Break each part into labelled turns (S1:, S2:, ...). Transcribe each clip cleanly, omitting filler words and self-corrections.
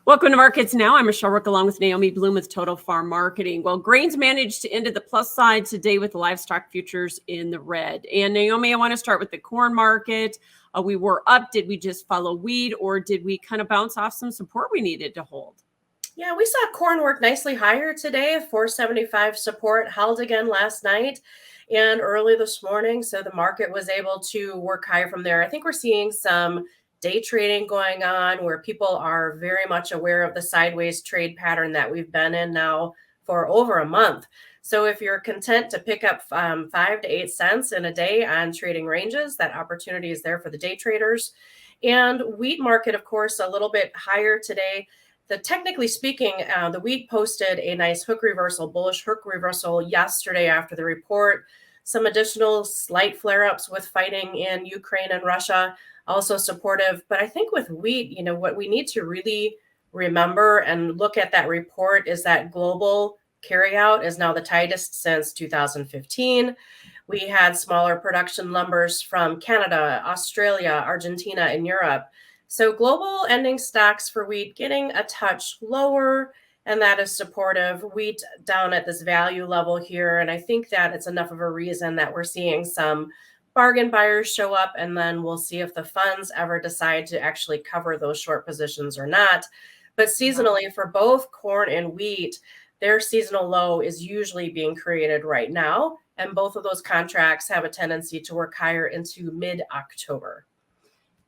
S1: Welcome to Markets Now. I'm Michelle Rook along with Naomi Blohm with Total Farm Marketing. Well, grains managed to end at the plus side today with the livestock futures in the red. And Naomi, I want to start with the corn market. We were up. Did we just follow wheat, or did we kind of bounce off some support we needed to hold?
S2: Yeah, we saw corn work nicely higher today. 475 support held again last night and early this morning. So the market was able to work higher from there. I think we're seeing some day trading going on where people are very much aware of the sideways trade pattern that we've been in now for over a month. So if you're content to pick up 5 to 8 cents in a day on trading ranges, that opportunity is there for the day traders. And wheat market, of course, a little bit higher today. Technically speaking, the wheat posted a nice hook reversal, bullish hook reversal yesterday after the report. Some additional slight flare-ups with fighting in Ukraine and Russia, also supportive. But I think with wheat, what we need to really remember and look at that report is that global carryout is now the tightest since 2015. We had smaller production numbers from Canada, Australia, Argentina, and Europe. So global ending stocks for wheat getting a touch lower, and that is supportive. Wheat down at this value level here, and I think that it's enough of a reason that we're seeing some bargain buyers show up, and then we'll see if the funds ever decide to actually cover those short positions or not. But seasonally, for both corn and wheat, their seasonal low is usually being created right now, and both of those contracts have a tendency to work higher into mid-October.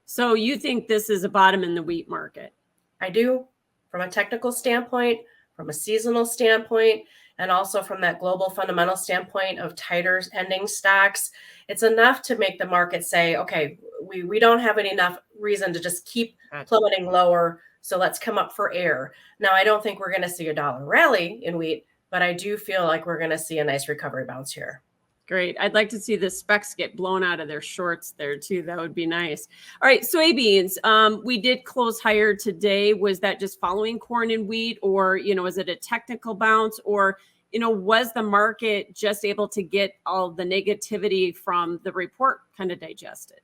S1: So you think this is a bottom in the wheat market?
S2: I do, from a technical standpoint, from a seasonal standpoint, and also from that global fundamental standpoint of tighter ending stocks. It's enough to make the market say, okay, we don't have enough reason to just keep plummeting lower, so let's come up for air. Now, I don't think we're going to see a dollar rally in wheat, but I do feel like we're going to see a nice recovery bounce here.
S1: Great. I'd like to see the specs get blown out of their shorts there too. That would be nice. All right, soybeans. We did close higher today. Was that just following corn and wheat, or was it a technical bounce, or was the market just able to get all the negativity from the report kind of digested?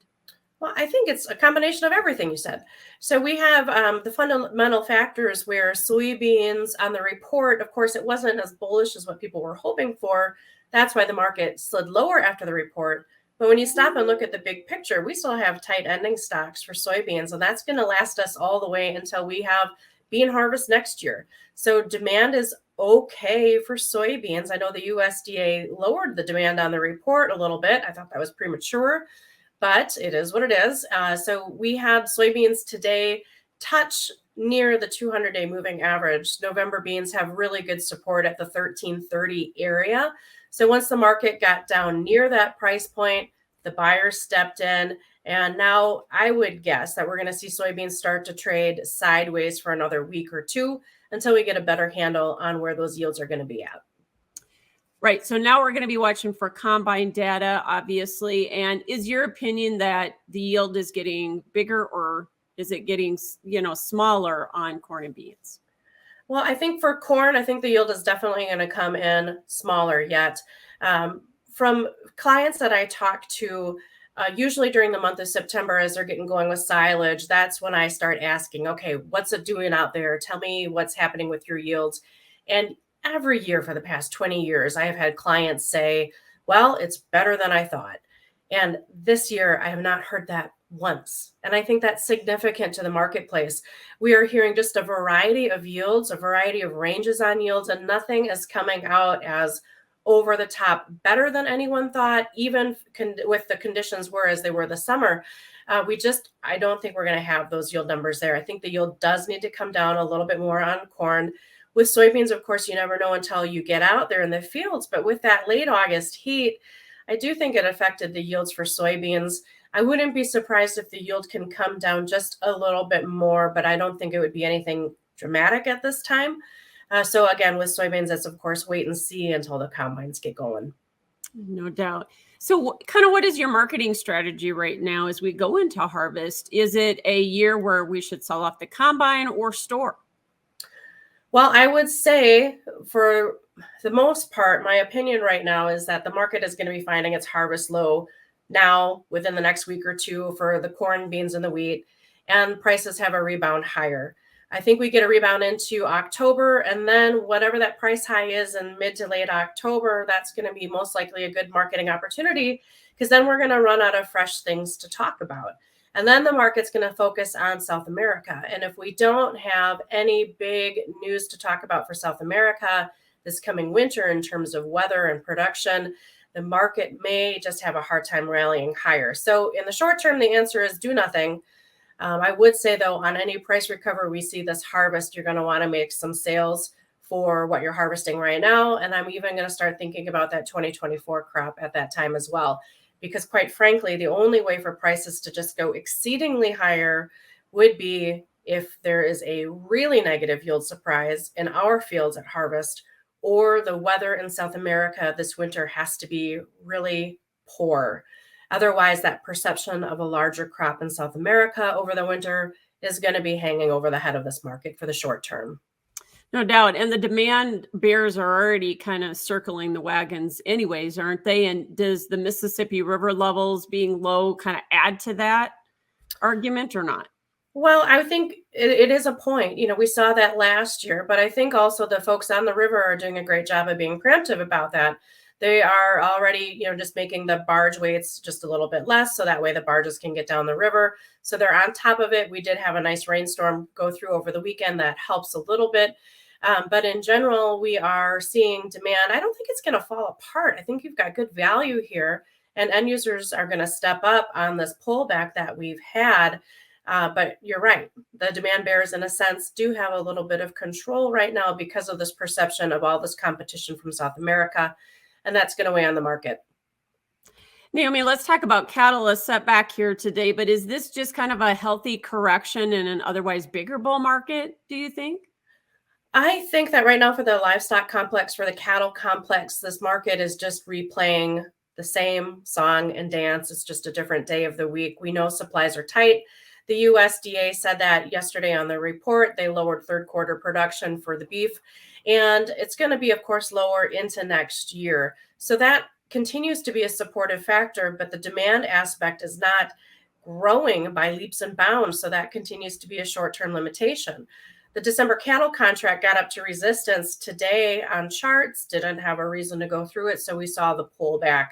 S2: Well, I think it's a combination of everything you said. So we have the fundamental factors where soybeans on the report, of course, it wasn't as bullish as what people were hoping for. That's why the market slid lower after the report. But when you stop and look at the big picture, we still have tight ending stocks for soybeans, and that's going to last us all the way until we have bean harvest next year. So demand is okay for soybeans. I know the USDA lowered the demand on the report a little bit. I thought that was premature, but it is what it is. So we had soybeans today touch near the 200-day moving average. November beans have really good support at the 1330 area. So once the market got down near that price point, the buyers stepped in. And now I would guess that we're going to see soybeans start to trade sideways for another week or two until we get a better handle on where those yields are going to be at.
S1: Right. So now we're going to be watching for combine data, obviously. And is your opinion that the yield is getting bigger, or is it getting, smaller on corn and beans?
S2: Well, I think for corn, I think the yield is definitely going to come in smaller yet. From clients that I talk to, usually during the month of September, as they're getting going with silage, that's when I start asking, okay, what's it doing out there? Tell me what's happening with your yields. And every year for the past 20 years, I have had clients say, well, it's better than I thought. And this year, I have not heard that once. And I think that's significant to the marketplace. We are hearing just a variety of yields, a variety of ranges on yields, and nothing is coming out as over the top better than anyone thought, even with the conditions were as they were this summer. I don't think we're going to have those yield numbers there. I think the yield does need to come down a little bit more on corn. With soybeans, of course, you never know until you get out there in the fields. But with that late August heat, I do think it affected the yields for soybeans. I wouldn't be surprised if the yield can come down just a little bit more, but I don't think it would be anything dramatic at this time. So again, with soybeans, it's of course wait and see until the combines get going.
S1: No doubt. So kind of what is your marketing strategy right now as we go into harvest? Is it a year where we should sell off the combine or store?
S2: Well, I would say for the most part, my opinion right now is that the market is going to be finding its harvest low now within the next week or two for the corn, beans, and the wheat, and prices have a rebound higher. I think we get a rebound into October, and then whatever that price high is in mid to late October, that's going to be most likely a good marketing opportunity, because then we're going to run out of fresh things to talk about. And then the market's going to focus on South America. And if we don't have any big news to talk about for South America this coming winter in terms of weather and production, the market may just have a hard time rallying higher. So in the short term, the answer is do nothing. I would say, though, on any price recovery we see this harvest, you're going to want to make some sales for what you're harvesting right now. And I'm even going to start thinking about that 2024 crop at that time as well. Because quite frankly, the only way for prices to just go exceedingly higher would be if there is a really negative yield surprise in our fields at harvest, or the weather in South America this winter has to be really poor. Otherwise, that perception of a larger crop in South America over the winter is going to be hanging over the head of this market for the short term.
S1: No doubt. And the demand bears are already kind of circling the wagons anyways, aren't they? And does the Mississippi River levels being low kind of add to that argument or not?
S2: Well, I think it is a point. We saw that last year, but I think also the folks on the river are doing a great job of being preemptive about that. They are already, just making the barge weights just a little bit less, so that way the barges can get down the river. So they're on top of it. We did have a nice rainstorm go through over the weekend. That helps a little bit. But in general, we are seeing demand. I don't think it's going to fall apart. I think you've got good value here, and end users are going to step up on this pullback that we've had. But you're right. The demand bears, in a sense, do have a little bit of control right now because of this perception of all this competition from South America. And that's going to weigh on the market.
S1: Naomi, let's talk about cattle, a setback here today. But is this just kind of a healthy correction in an otherwise bigger bull market, do you think?
S2: I think that right now for the livestock complex, for the cattle complex, this market is just replaying the same song and dance. It's just a different day of the week. We know supplies are tight. The USDA said that yesterday on the report. They lowered third quarter production for the beef, and it's going to be, of course, lower into next year. So that continues to be a supportive factor, but the demand aspect is not growing by leaps and bounds. So that continues to be a short-term limitation. The December cattle contract got up to resistance today on charts, didn't have a reason to go through it. So we saw the pullback.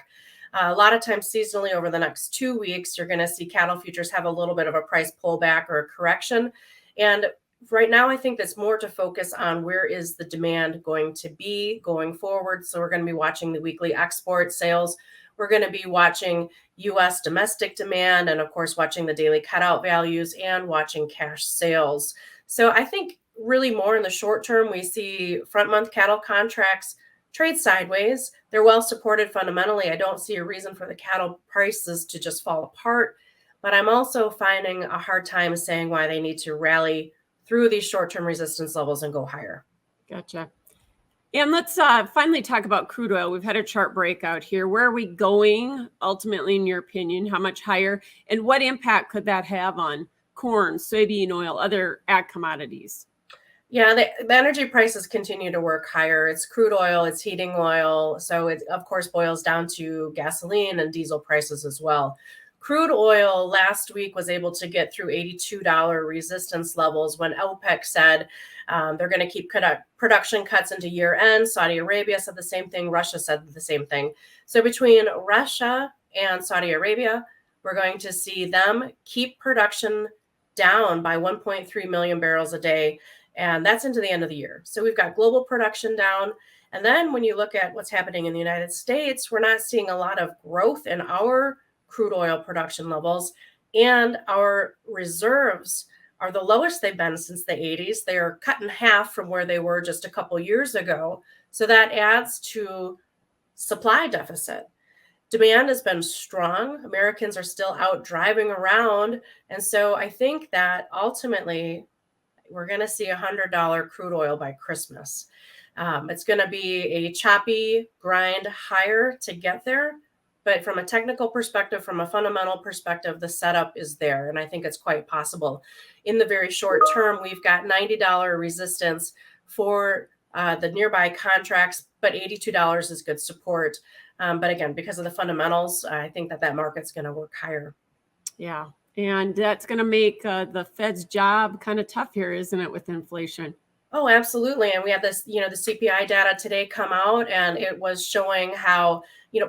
S2: A lot of times seasonally over the next 2 weeks, you're going to see cattle futures have a little bit of a price pullback or a correction. And right now, I think that's more to focus on where is the demand going to be going forward. So we're going to be watching the weekly export sales. We're going to be watching U.S. domestic demand, and of course, watching the daily cutout values and watching cash sales. So I think really more in the short term, we see front month cattle contracts trade sideways. They're well supported fundamentally. I don't see a reason for the cattle prices to just fall apart, but I'm also finding a hard time saying why they need to rally through these short-term resistance levels and go higher.
S1: Gotcha. And let's finally talk about crude oil. We've had a chart breakout here. Where are we going ultimately, in your opinion? How much higher? And what impact could that have on corn, soybean oil, other ag commodities?
S2: Yeah, the energy prices continue to work higher. It's crude oil, it's heating oil. So it, of course, boils down to gasoline and diesel prices as well. Crude oil last week was able to get through $82 resistance levels when OPEC said they're going to keep production cuts into year end. Saudi Arabia said the same thing. Russia said the same thing. So between Russia and Saudi Arabia, we're going to see them keep production down by 1.3 million barrels a day. And that's into the end of the year. So we've got global production down. And then when you look at what's happening in the United States, we're not seeing a lot of growth in our crude oil production levels. And our reserves are the lowest they've been since the 80s. They are cut in half from where they were just a couple years ago. So that adds to supply deficit. Demand has been strong. Americans are still out driving around. And so I think that ultimately, we're going to see $100 crude oil by Christmas. It's going to be a choppy grind higher to get there. But from a technical perspective, from a fundamental perspective, the setup is there. And I think it's quite possible. In the very short term, we've got $90 resistance for the nearby contracts, but $82 is good support. But again, because of the fundamentals, I think that market's going to work higher.
S1: Yeah. And that's going to make the Fed's job kind of tough here, isn't it, with inflation?
S2: Oh, absolutely. And we had this, the CPI data today come out, and it was showing how,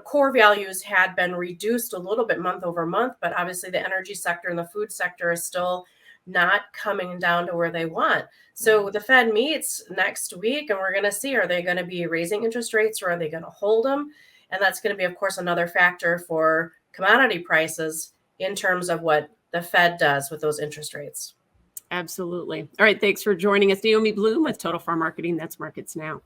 S2: core values had been reduced a little bit month over month, but obviously the energy sector and the food sector is still not coming down to where they want. So the Fed meets next week, and we're going to see, are they going to be raising interest rates, or are they going to hold them? And that's going to be, of course, another factor for commodity prices in terms of what the Fed does with those interest rates.
S1: Absolutely. All right. Thanks for joining us, Naomi Blohm with Total Farm Marketing. That's Markets Now.